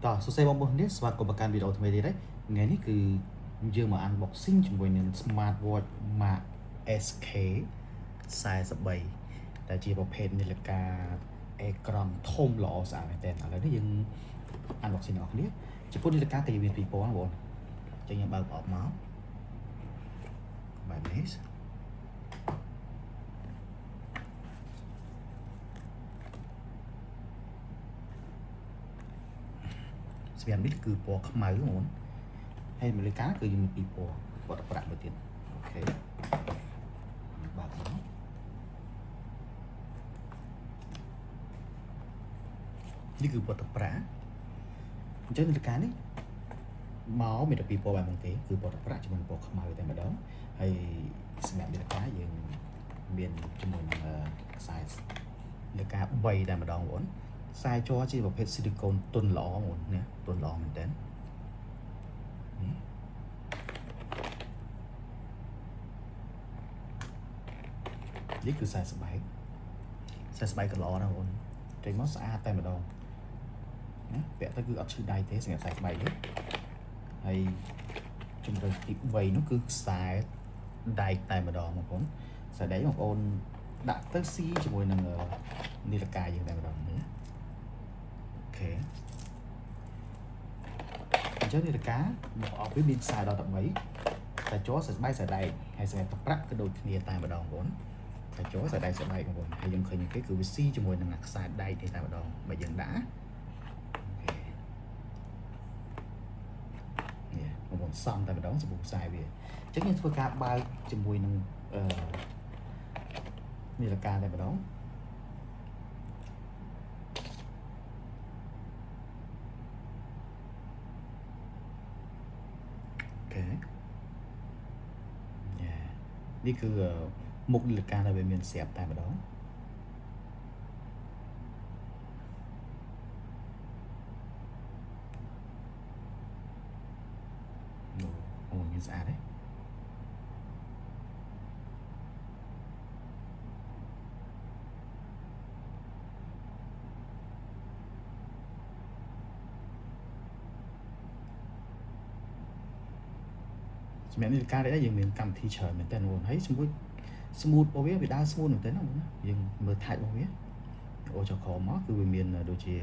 តោះសួស្តីបងប្អូននេះស្វាគមន៍មកកាន់វីដេអូថ្មីទៀតហើយថ្ងៃនេះគឺយើងមក unboxing ជាមួយនឹង Smartwatch Mark SK 43ដែលជាប្រភេទនាឡិកាអេក្រង់ធំល្អស្អាតមែនទែនឥឡូវនេះយើង unboxing អ្នកនរគ្នាចំពោះនាឡិកាគឺមានពីរពណ៌បងប្អូនចឹងយើងបើកអបមកបែបនេះស្មាននេះគឺពណ៌ខ្មៅបងប្អូនហើយនាឡិកាគឺមានពីរពណ៌ពណ៌ប្រាក់មួយទៀតអូខេបើកមកនេះគឺពណ៌ប្រាក់អញ្ចឹងនាឡិកានេះមកមានតែពីរពណ៌បែបហ្នឹងទេគឺពណ៌ប្រាក់ជាមួយពណ៌ខ្មៅតែម្ដងហើយសម្រាប់នាឡិកាយើងមានជាមួយនឹងខ្សែនាឡិកា3តែម្ដងបងប្អូនខ្សែជ័រជាប្រភេទស៊ីលីកូនទន់ល្អបងប្អូនណាទន់ល្អមែនតើនេះគឺខ្សែស្បែកក៏ល្អដែរបងប្អូនចេញមកស្អាតតែម្ដងណាពាក់ទៅគឺអត់ឈឺដៃទេសម្រាប់ខ្សែស្បែកនេះហើយជំរឿនទី3នោះគឺខ្សែដែកតែម្ដងបងប្អូនខ្សែដែកបងប្អូនដាក់ទៅស៊ីជាមួយនឹងនាឡិកាយើងតែម្ដងនេះអូខេអញ្ចឹងនាឡិកាមកអស់វាមានខ្សែដល់13តែជ័រខ្សែស្បែកខ្សែដែកហើយសម្រាប់ទឹកប្រាក់ក៏ដូចគ្នាតែម្ដងបងប្អូនតែជ័រខ្សែដែកខ្សែដែកបងប្អូនហើយយើងឃើញគេគឺវាស៊ីជាមួយនឹងខ្សែដែកនេះតែម្ដងបើយើងដាក់បងប្អូនសំតែម្ដងសម្ពុះខ្សែវាអញ្ចឹងយើងធ្វើការបើកជាមួយនឹងនាឡិកាតែម្ដងអូខេនេះគឺមុខនាឡិកាដែលវាមានស្រាប់តែម្ដងអូមានស្អាតទេសម្រាប់នាឡិកានេះយើងមានកម្មវិធីច្រើនមែនតើបងប្អូនហើយជាមួយ smooth របស់វាដើរ smooth មែនតើណាបងណាយើងមើល type របស់វាអូចក្រមកគឺវាមានដូចជា